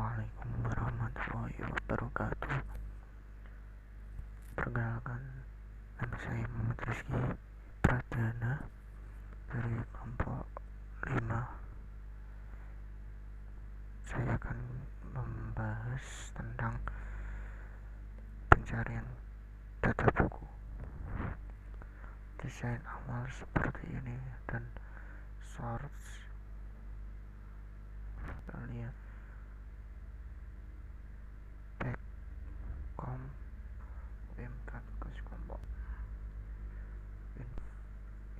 Assalamualaikum warahmatullahi wabarakatuh. Perkenalkan, nama saya Muhammad Rizky Pradana dari kelompok 5. Saya akan membahas tentang pencarian data buku. Desain awal seperti ini dan source kalian com UMK tugas kelompok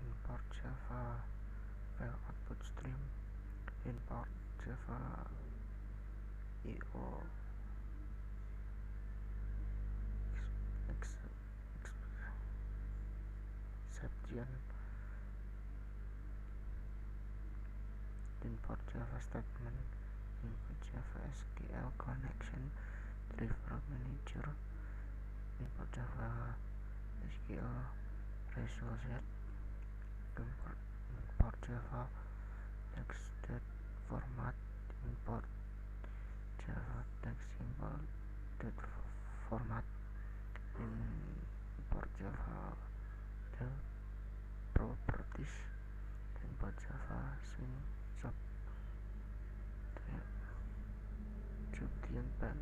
import Java file output stream, import Java IO exception, import Java statement, import Java SQL connection driver manager, import Java SQL result set, import Java text date format, import Java text symbol date format, import Java the properties, import Java swing subdian pen.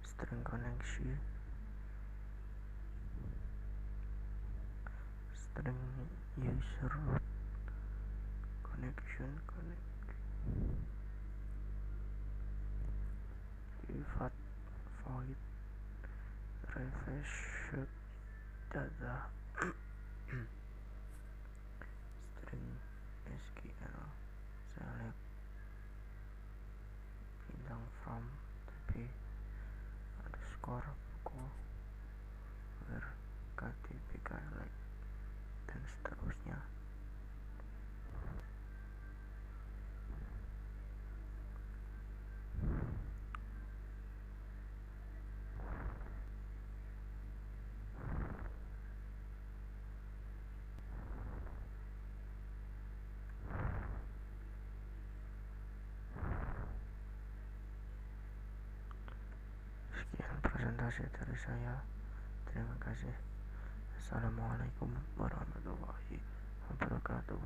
String connection, string user root connection, pivot void refresh data, string SQL select bintang from tb underscore buku where ktp like dan seterusnya. Sekian presentasi dari saya. Terima kasih. Assalamualaikum warahmatullahi wabarakatuh.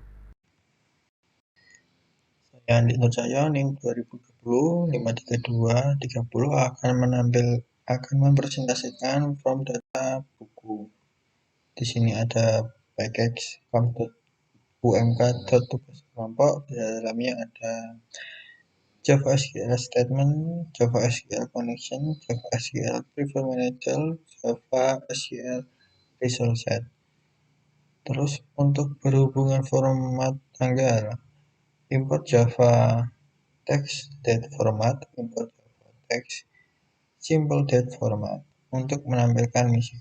Saya Andi Nurcahyo, NIM 2020 532 30 akan mempresentasikan from data buku. Di sini ada package form.umk.tugas kelompok. Di dalamnya ada Java SQL statement, Java SQL connection, Java SQL prefer manager, Java SQL result set. Terus untuk berhubungan format tanggal, import Java text date format, import Java text simple date format. Untuk menampilkan misi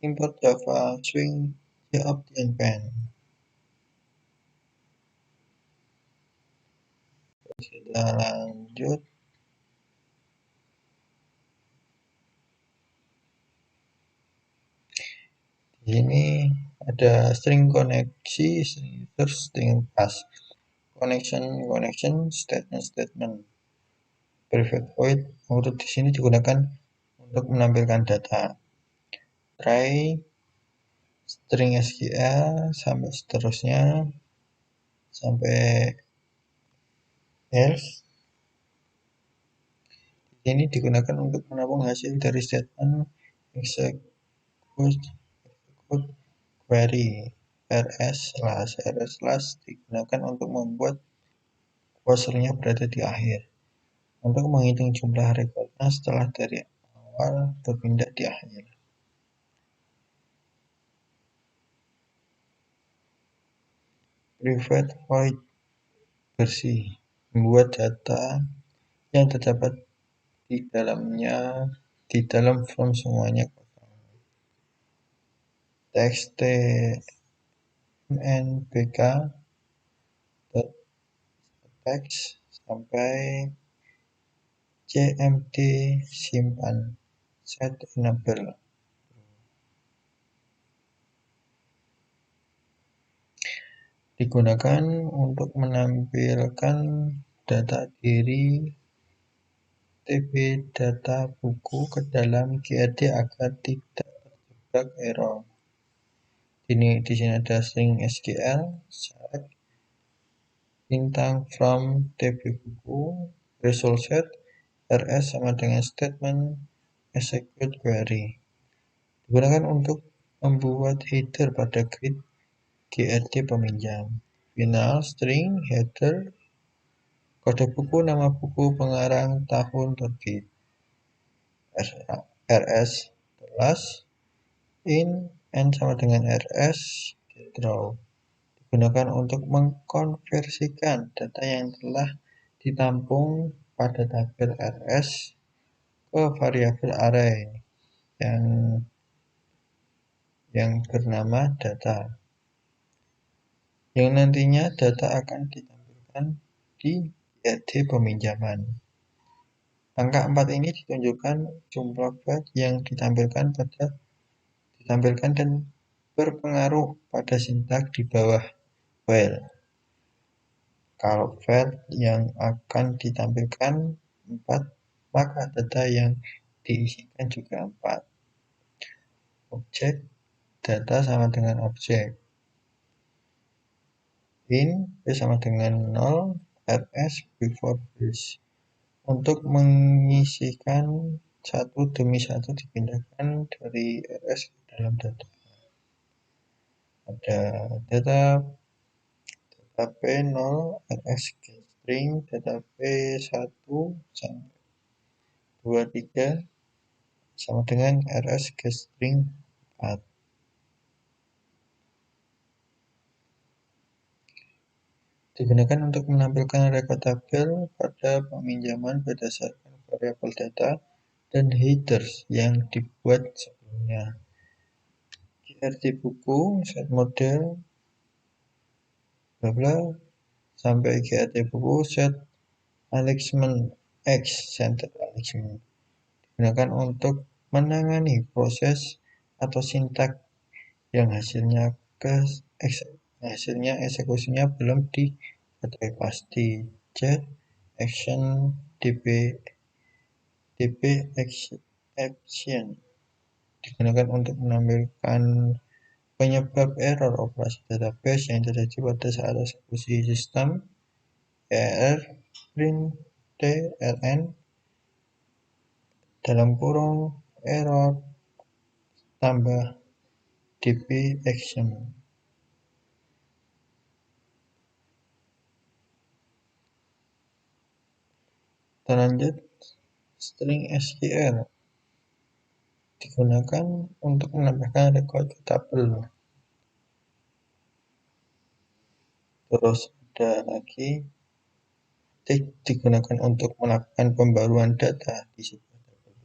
import Java swing option pen. Kita lanjut. Di sini ada string koneksi, string pass, connection, statement. Private void untuk di sini digunakan untuk menampilkan data. Try string SQL sampai seterusnya sampai else. Ini digunakan untuk menampung hasil dari statement execute query rs/ digunakan untuk membuat kursornya berada di akhir. Untuk menghitung jumlah rekodnya setelah dari awal berpindah di akhir. Private void bersih membuat data yang terdapat di dalam form semuanya kosong. Text mnbk.text sampai cmd simpan set enable. Digunakan untuk menampilkan data diri TB data buku ke dalam GRD agar tidak terjebak error. Di sini ada string SQL select bintang from TB buku result set rs sama dengan statement execute query. Digunakan untuk membuat header pada grid GRD peminjam. Final string header kode buku, nama buku, pengarang, tahun terbit. rs plus in n sama dengan rs get raw. Digunakan untuk mengkonversikan data yang telah ditampung pada tabel rs ke variabel array yang bernama data, yang nantinya data akan ditampilkan di GRD peminjaman. Angka 4 ini ditunjukkan jumlah byte yang ditampilkan dan berpengaruh pada sintaks di bawah file. Kalau file yang akan ditampilkan 4, maka data yang diisikan juga 4. Objek data sama dengan objek. In B sama dengan 0, rs before base. Untuk mengisikan satu demi satu dipindahkan dari rs ke dalam data. Ada data p0 rs get string, data p1 sampai 23 sama dengan rs get string 4. Digunakan untuk menampilkan rekod tabel pada peminjaman berdasarkan variabel data dan headers yang dibuat sebelumnya. GRD buku, set model, bla bla, sampai GRD buku, set alignment X, center alignment. Digunakan untuk menangani proses atau sintaks yang hasilnya eksekusinya belum diketahui pasti. Jet action db exception digunakan untuk menampilkan penyebab error operasi database yang terjadi pada saat eksekusi sistem. ER print TLN dalam kurung error tambah db action. Lanjut, string SQL digunakan untuk menambahkan rekod tabel. Terus ada lagi digunakan untuk melakukan pembaruan data di sebuah tabel.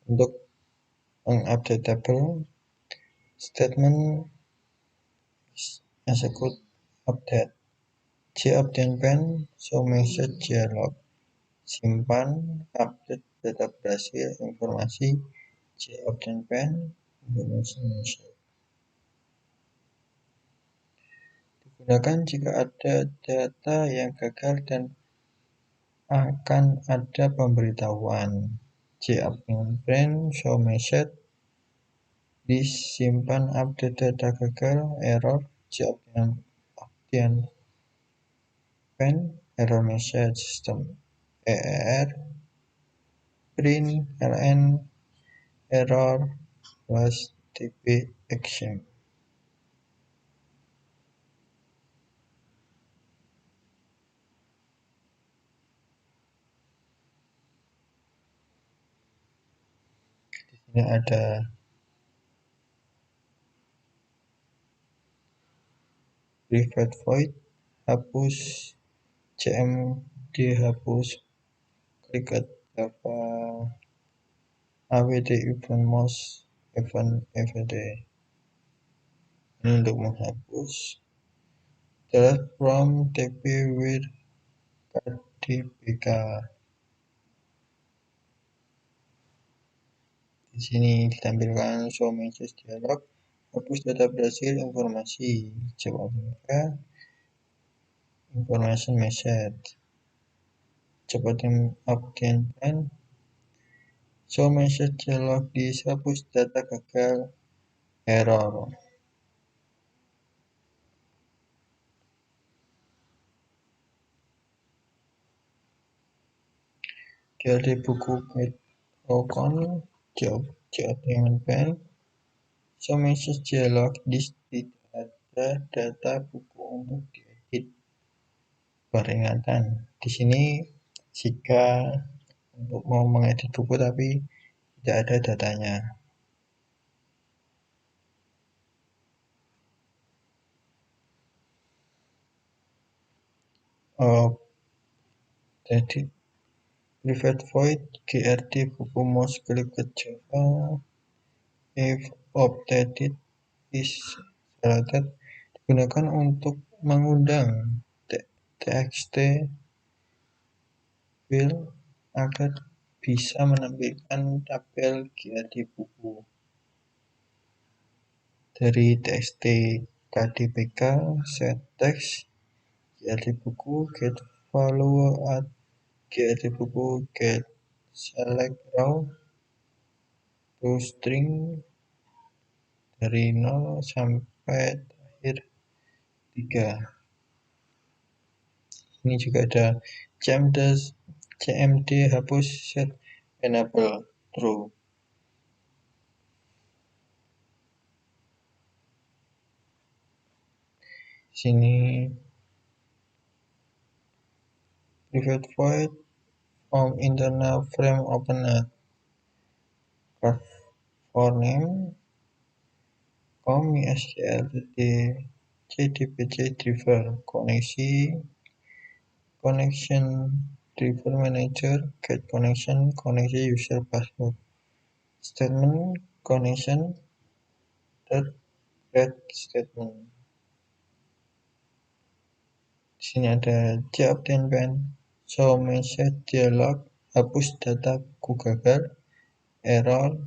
Untuk mengupdate tabel, statement execute update. JObtainPen show message JLog. Simpan update data berhasil informasi JObtainPen information message. Digunakan jika ada data yang gagal dan akan ada pemberitahuan. JObtainPen show message disimpan update data gagal error JObtainPen error message system EER print ln error plus db action. Di sini ada private void, hapus cmd, hapus cricket java awd event most event evd. Untuk menghapus, delete from TP with KDBK. Di sini ditampilkan show message dialog, hapus data berhasil, informasi, jawab mereka, information message, cepat update plan, show message dialog, dihapus data gagal, error. GLD buku get account, jawab dengan pen, show message dialog, tidak ada data buku untuk diedit. Peringatan di sini jika untuk mau mengedit buku tapi tidak ada datanya. Jadi private void GRD buku mouse klik ke Java if updated is selected, digunakan untuk mengundang txt file agar bisa menampilkan tabel GRD buku. Dari txt KDBK set text GRD buku get value at GRD buku get select raw to string dari 0 sampai terakhir 3. Ini juga ada CMD hapus set enable true. Sini private void from internal frame opener graph for name mysql jdbc driver connection driver manager get connection user password statement connection get statement. Di sini ada update pen, show message dialog, hapus data buku gagal, error,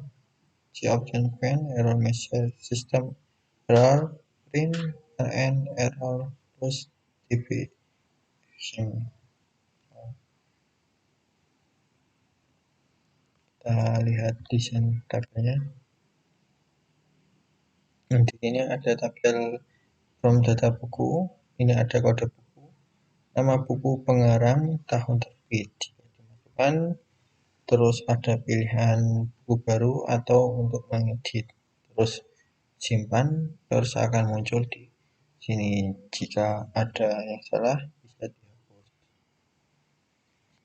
update pen, error message system error, print rn error plus db action. Kita lihat desain tabelnya. Di sini ada tabel from data buku, ini ada kode buku, nama buku, pengarang, tahun terbit dimasukkan, terus ada pilihan buku baru atau untuk mengedit, terus simpan, terus akan muncul di sini. Jika ada yang salah bisa dihapus.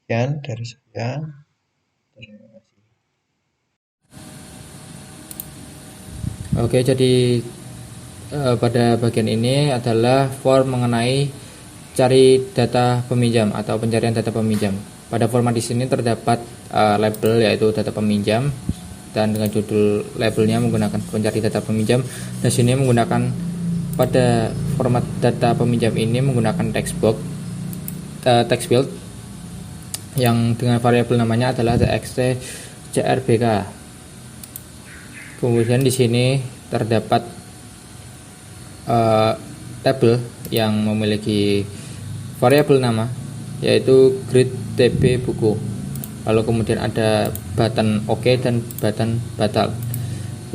Sekian dari saya. Terima kasih. Oke, jadi pada bagian ini adalah form mengenai cari data peminjam atau pencarian data peminjam. Pada format di sini terdapat label yaitu data peminjam dan dengan judul labelnya menggunakan pencari data peminjam. Dan sini menggunakan pada format data peminjam ini menggunakan text field yang dengan variabel namanya adalah txt crbk. Kemudian di sini terdapat tabel yang memiliki variabel nama yaitu grid TP buku. Lalu kemudian ada button OK dan button batal,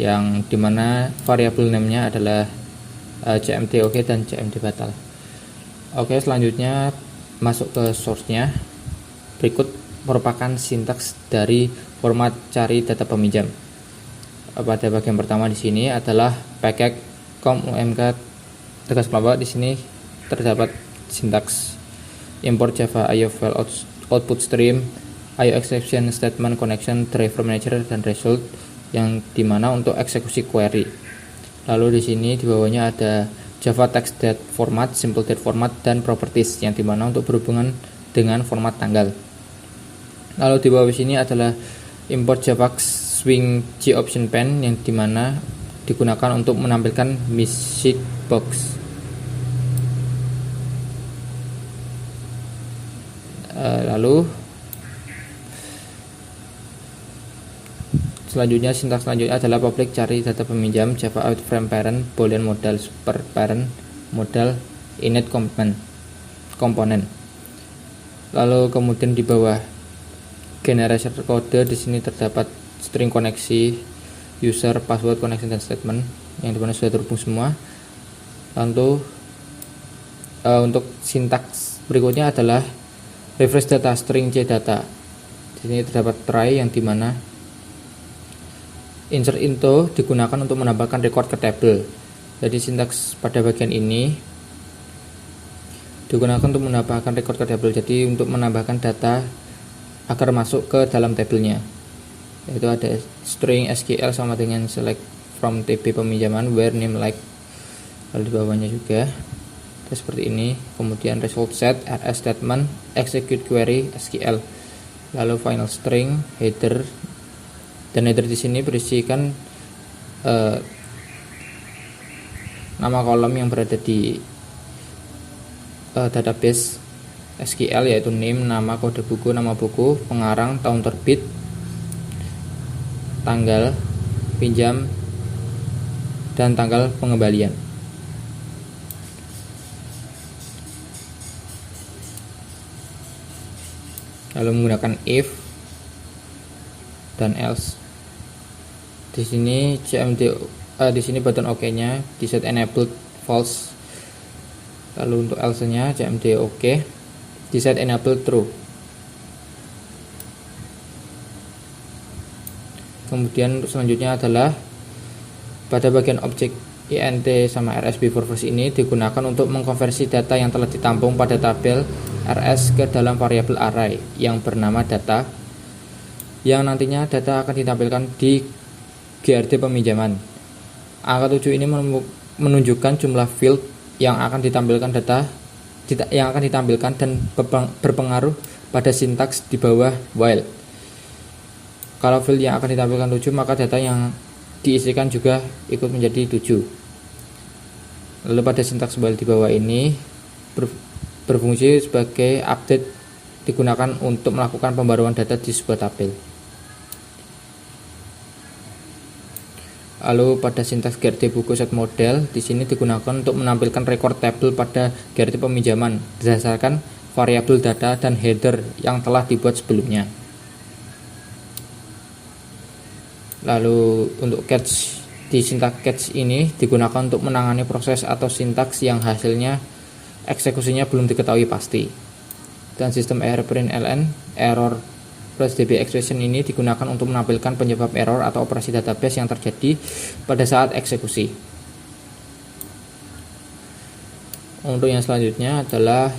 yang dimana variabel namanya adalah CMD OK dan CMD batal. Oke, selanjutnya masuk ke source-nya. Berikut merupakan sintaks dari format cari data peminjam. Pada bagian pertama di sini adalah package umk tegas pelambak. Di sini terdapat sintaks import Java IO file output stream, IO exception statement connection driver manager dan result, yang dimana untuk eksekusi query. Lalu di sini di bawahnya ada Java text date format, simple date format, dan properties, yang dimana untuk berhubungan dengan format tanggal. Lalu di bawah sini adalah import Java swing G option pen, yang dimana digunakan untuk menampilkan music box. Lalu selanjutnya, sintaks selanjutnya adalah public cari data peminjam, Java out frame parent, boolean modal, super parent modal, init komponen. Lalu kemudian di bawah generator kode, di sini terdapat string koneksi, user, password, connection, dan statement yang dimana sudah terhubung semua. Lalu untuk sintaks berikutnya adalah refresh data string c data. Di sini terdapat try yang dimana insert into digunakan untuk menambahkan record ke table. Jadi sintaks pada bagian ini digunakan untuk menambahkan record ke table. Jadi untuk menambahkan data agar masuk ke dalam tabelnya, yaitu ada string SQL sama dengan select from TB peminjaman where name like. Lalu di bawahnya juga seperti ini. Kemudian result set, rs statement, execute query SQL. Lalu final string, header, dan header di sini berisikan nama kolom yang berada di database SQL, yaitu name, nama, kode buku, nama buku, pengarang, tahun terbit, tanggal pinjam, dan tanggal pengembalian. Lalu menggunakan if dan else. Di sini di sini button OK-nya di set enabled false. Lalu untuk else-nya cmd OK, di set enabled true. Kemudian selanjutnya adalah pada bagian objek int sama rs before first ini digunakan untuk mengkonversi data yang telah ditampung pada tabel rs ke dalam variabel array yang bernama data, yang nantinya data akan ditampilkan di GRD peminjaman. Angka 7 ini menunjukkan jumlah field yang akan ditampilkan dan berpengaruh pada sintaks di bawah while. Kalau field yang akan ditampilkan 7, maka data yang diisikan juga ikut menjadi 7. Lalu pada sintaks while di bawah ini berfungsi sebagai update, digunakan untuk melakukan pembaruan data di sebuah tabel. Lalu pada sintaks GRD buku set model di sini digunakan untuk menampilkan record table pada GRD peminjaman berdasarkan variabel data dan header yang telah dibuat sebelumnya. Lalu untuk catch, di sintaks catch ini digunakan untuk menangani proses atau sintaks yang hasilnya eksekusinya belum diketahui pasti. Dan sistem error-print ln error plus db expression ini digunakan untuk menampilkan penyebab error atau operasi database yang terjadi pada saat eksekusi. Untuk yang selanjutnya adalah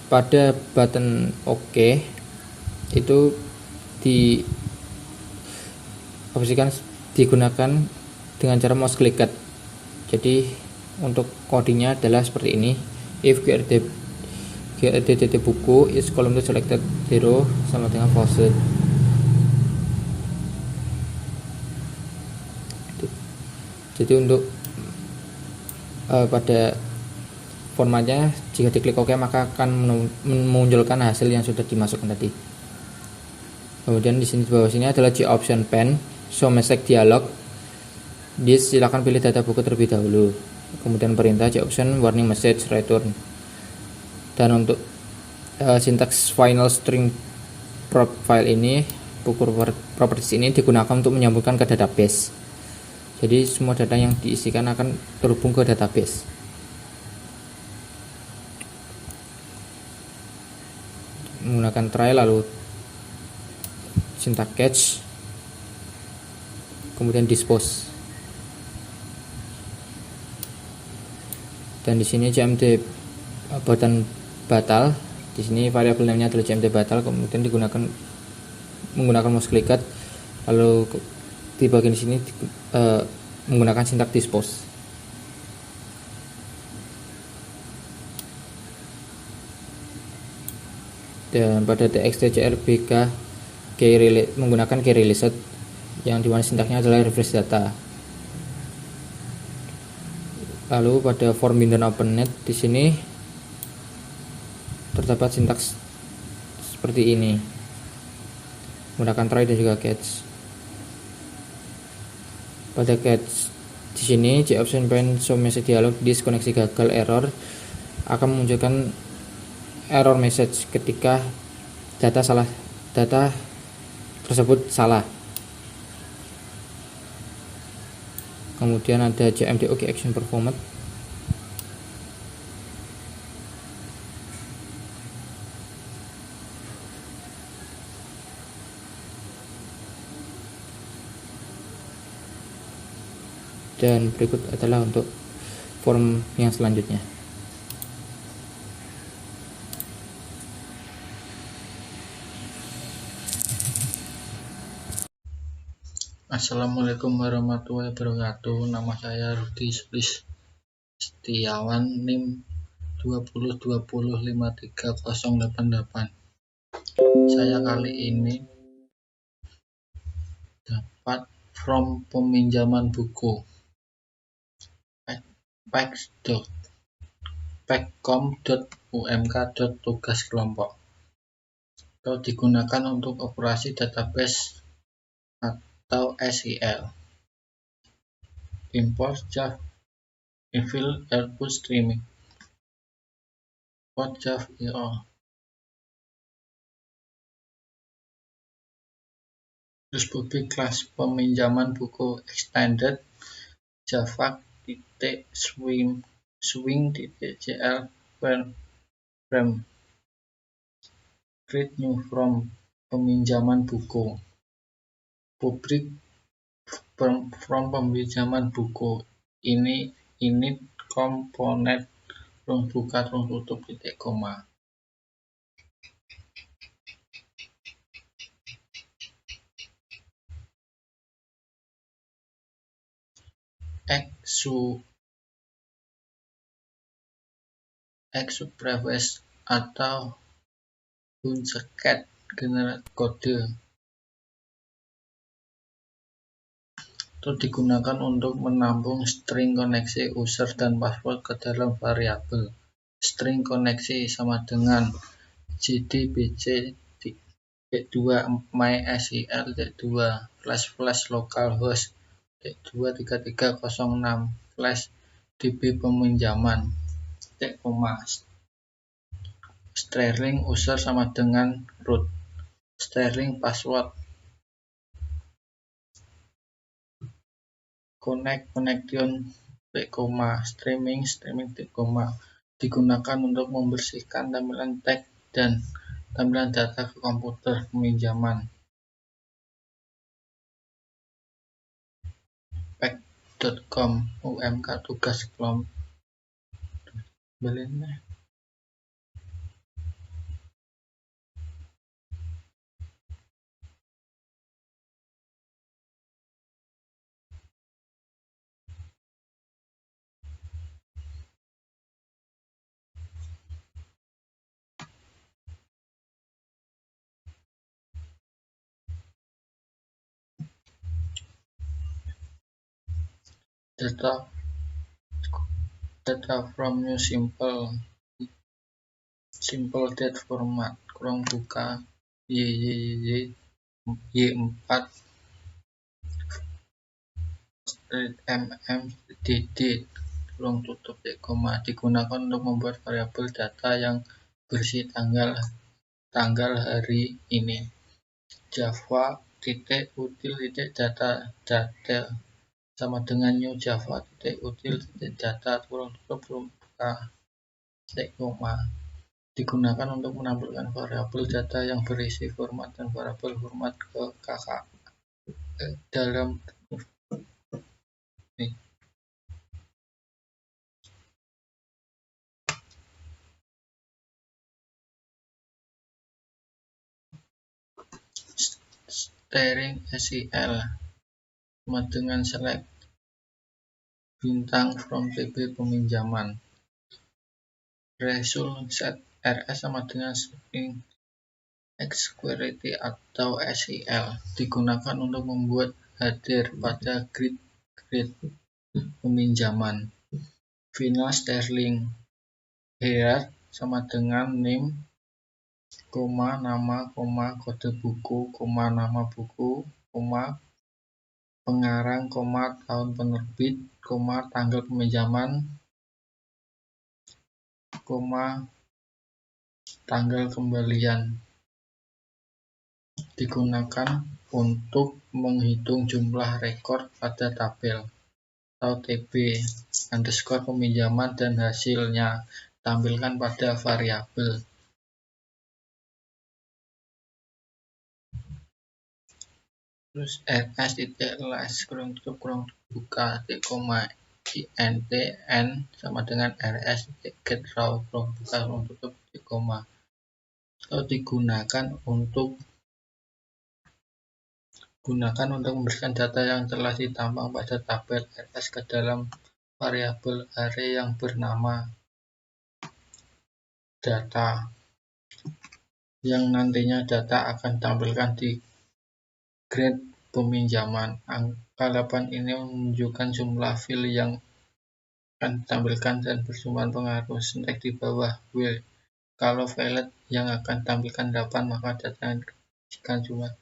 pada button OK itu diopsikan digunakan dengan cara mouse clicked. Jadi untuk codingnya adalah seperti ini. If GRD buku is column to selected 0 sama dengan false. Jadi untuk pada formatnya jika diklik OK maka akan memunculkan hasil yang sudah dimasukkan tadi. Kemudian di sini di bawah sini adalah G option pen show message dialog. Silakan pilih data buku terlebih dahulu. Kemudian perintah G option warning message return. Dan untuk sintaks final string profile ini, buku properties ini digunakan untuk menyambungkan ke database. Jadi semua data yang diisikan akan terhubung ke database. Menggunakan try, lalu sintaks catch, kemudian dispose. Dan di sini cmd button batal. Di sini variabel namanya adalah cmd batal, kemudian menggunakan mouse clicked, lalu di bagian sini menggunakan sintaks dispose. Dan pada txt.crbk menggunakan key released yang dimana sintaksnya adalah refresh data. Lalu pada form bind dan openNet di sini terdapat sintaks seperti ini, menggunakan try dan juga catch. Pada catch di sini option print show message dialog this koneksi gagal error akan memunculkan error message ketika data tersebut salah. Kemudian ada JMDOG action performance. Dan berikut adalah untuk form yang selanjutnya. Assalamualaikum warahmatullahi wabarakatuh. Nama saya Rudi Sulis Setiawan, NIM 202053088. Saya kali ini dapat from peminjaman buku packom.umk.tugas kelompok atau digunakan untuk operasi database atau SQL. Import Java Evil Output Streaming. Import Java Terus public class peminjaman buku extended Java swing.jl frame create new from peminjaman buku public from peminjaman buku ini init komponen rung buka rung tutup titik koma. Express atau Hunchcat generate kode itu digunakan untuk menampung string koneksi user dan password ke dalam variabel. String koneksi sama dengan jdbc 2 mysql 2 flash localhost 23306 flash db peminjaman string user sama dengan root string password connection streaming digunakan untuk membersihkan tampilan teks dan tampilan data ke komputer peminjaman. pack.com UMK tugas kelompok. Belinnya data from new simple date format kurang buka y4 dd kurang tutup koma digunakan untuk membuat variabel data yang berisi tanggal hari ini. Java util data sama dengan new Java util data kurang tutup buka koma digunakan untuk menampilkan variabel data yang berisi format dan variabel format ke kakak dalam ini. String SQL sama dengan select bintang from tb peminjaman. Result set rs sama dengan string xQuery atau SQL digunakan untuk membuat header pada grid peminjaman. final sterling. Here sama dengan name, nama, kode buku, nama buku, pengarang, tahun penerbit, tanggal peminjaman, tanggal kembalian. Digunakan untuk menghitung jumlah rekor pada tabel atau TB underscore peminjaman dan hasilnya tampilkan pada variabel. Terus rs titik last kurung tutup buka titik koma int n sama dengan rs titik get raw kurung buka kurung tutup titik koma. Atau digunakan untuk memberikan data yang telah ditampang pada tabel rs ke dalam variabel array yang bernama data, yang nantinya data akan tampilkan di grid peminjaman. Angka 8 ini menunjukkan jumlah file yang akan ditampilkan dan perjumpaan pengaruh sintek di bawah will. Kalau valid yang akan tampilkan 8, maka data yang dikasihkan jumlah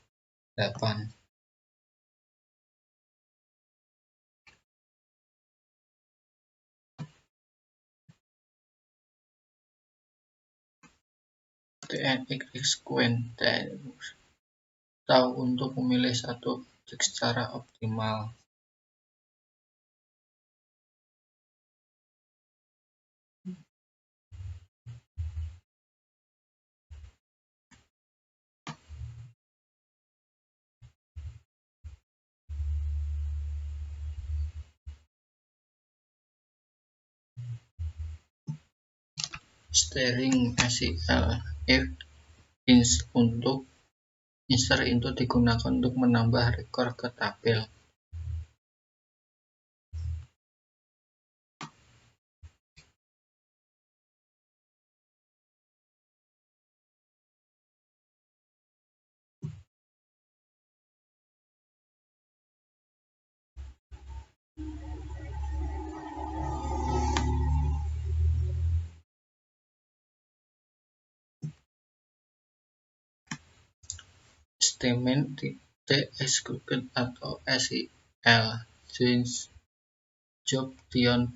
8. tnx_quen tahu untuk memilih satu objek secara optimal. String SEL if insert into digunakan untuk menambah rekor ke tabel. Statement execute atau SEL change job beyond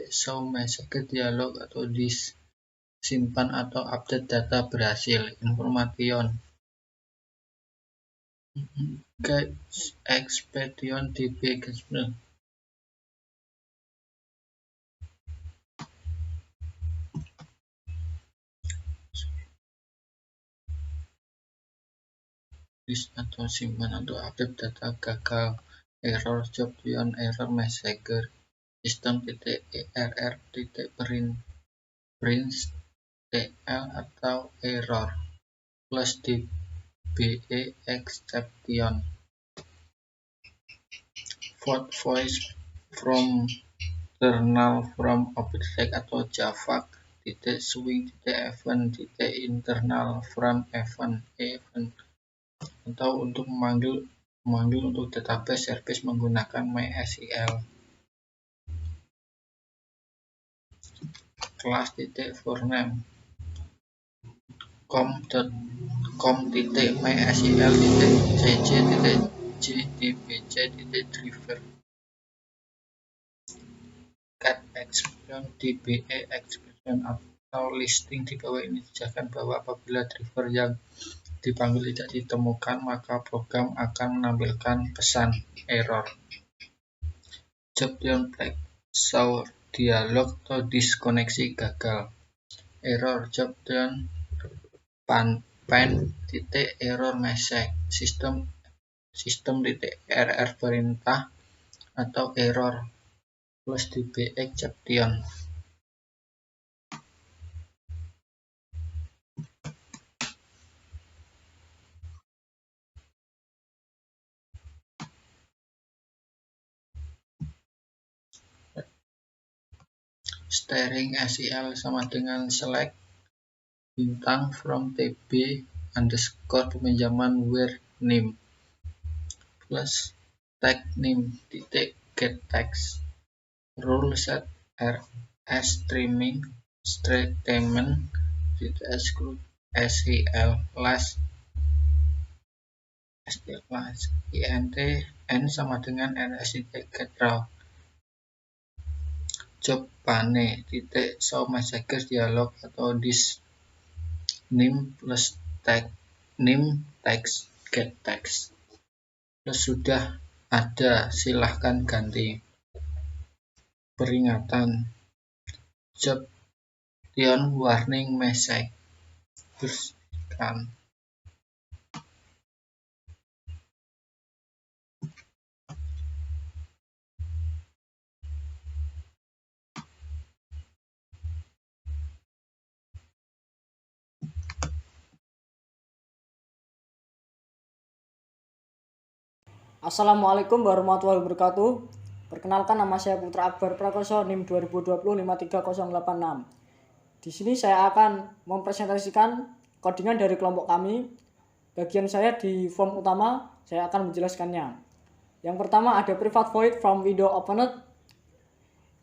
show message dialog atau disimpan atau update data berhasil information get expedition db atau simpan atau update data gagal error job beyond error message sistem err print tl atau error plus dbe exception voice from kernel from object atau java swing event internal from event atau untuk memanggil untuk database service menggunakan MySQL. Kelas .forName com.mysql.cc.j.dbc.driver get expression dbe expression atau listing di bawah ini dijelaskan bahwa apabila driver yang dipanggil tidak ditemukan, maka program akan menampilkan pesan error. Job black show dialog atau diskoneksi gagal. Error job error message sistem perintah atau error plus db exception. String SEL sama dengan select bintang from tb underscore peminjaman where name plus tag name titik get text rule set RS streaming statement with exclude SEL last int n sama dengan rs get raw job pane titik show messages dialog atau this name plus tag name text get text plus sudah ada silahkan ganti peringatan job Tion warning message bersihkan. Assalamualaikum warahmatullahi wabarakatuh. Perkenalkan, nama saya Putra Akbar Prakoso, NIM 2020-53086. Di sini saya akan mempresentasikan codingan dari kelompok kami. Bagian saya di form utama, saya akan menjelaskannya. Yang pertama ada private void from window opened.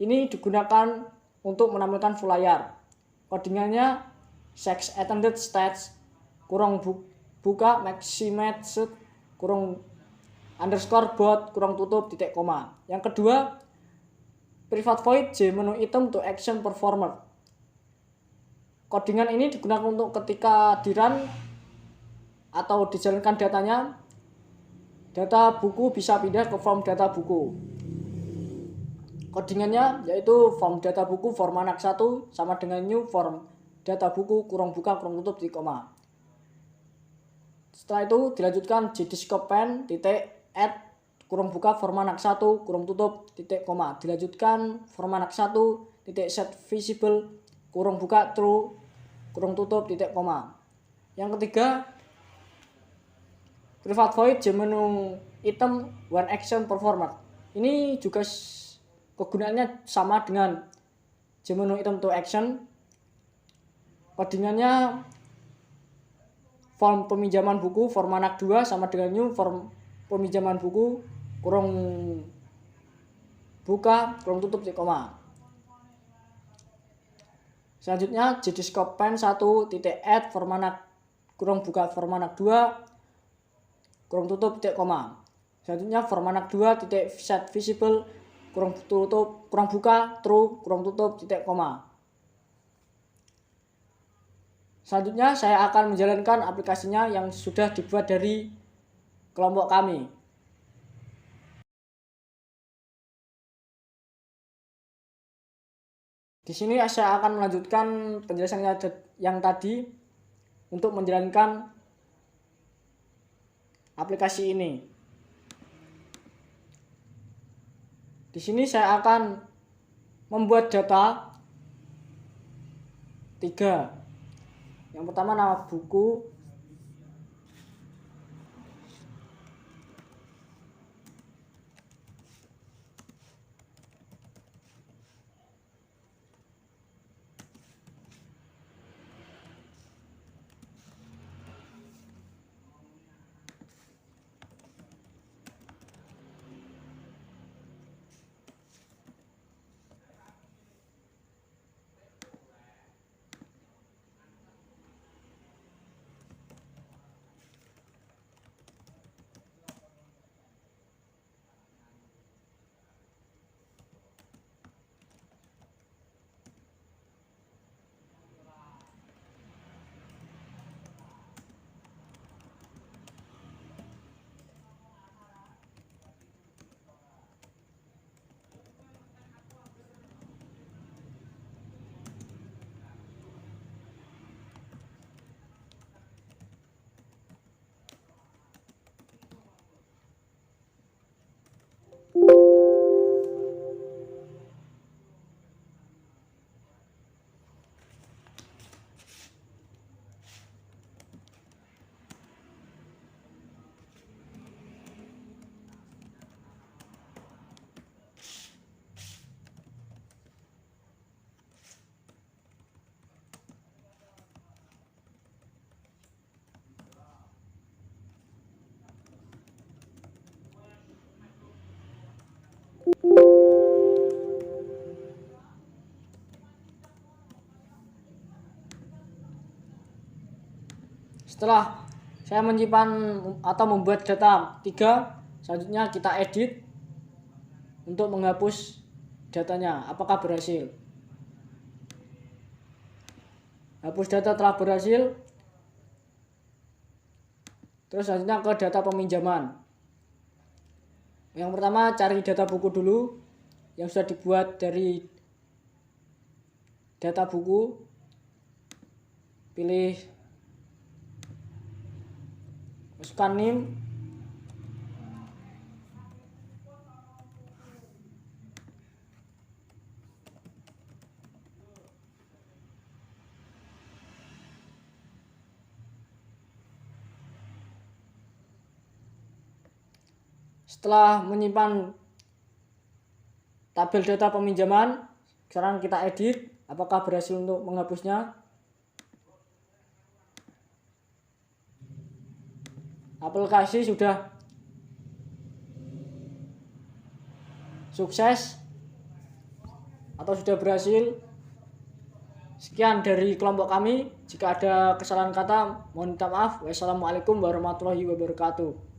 Ini digunakan untuk menampilkan full layar. Codingannya sex attended stats kurang buka maximized kurang underscore bot kurang tutup titik koma. Yang kedua, private void j menu item to action performer. Codingan ini digunakan untuk ketika di run atau dijalankan datanya, data buku bisa pindah ke form data buku. Codingannya yaitu form data buku formanak 1 sama dengan new form data buku kurang buka kurang tutup titik koma. Setelah itu dilanjutkan jdiscopen titik add kurang buka formanak 1 kurang tutup titik koma. Dilanjutkan formanak 1 titik set visible kurang buka true kurang tutup titik koma. Yang ketiga, private void j menu item one action performer. Ini juga kegunaannya sama dengan j menu item to action. Codingannya form peminjaman buku formanak 2 sama dengan new form peminjaman buku kurang buka kurang tutup titik koma. Selanjutnya jdiscopen 1 titik add formanak kurang buka formanak 2 kurang tutup titik koma. Selanjutnya formanak 2 titik set visible kurang tutup kurang buka true kurang tutup titik koma. Selanjutnya saya akan menjalankan aplikasinya yang sudah dibuat dari kelompok kami. Di sini saya akan melanjutkan penjelasannya yang tadi untuk menjalankan aplikasi ini. Di sini saya akan membuat data 3. Yang pertama nama buku, Setelah saya menyimpan atau membuat data 3, selanjutnya kita edit untuk menghapus datanya. Apakah berhasil? Hapus data telah berhasil. Terus selanjutnya ke data peminjaman. Yang pertama cari data buku dulu yang sudah dibuat dari data buku. Pilih masukkan NIM. Setelah menyimpan tabel data peminjaman, sekarang kita edit. Apakah berhasil untuk menghapusnya? Aplikasi sudah sukses atau sudah berhasil. Sekian dari kelompok kami. Jika ada kesalahan kata, mohon minta maaf. Wassalamualaikum warahmatullahi wabarakatuh.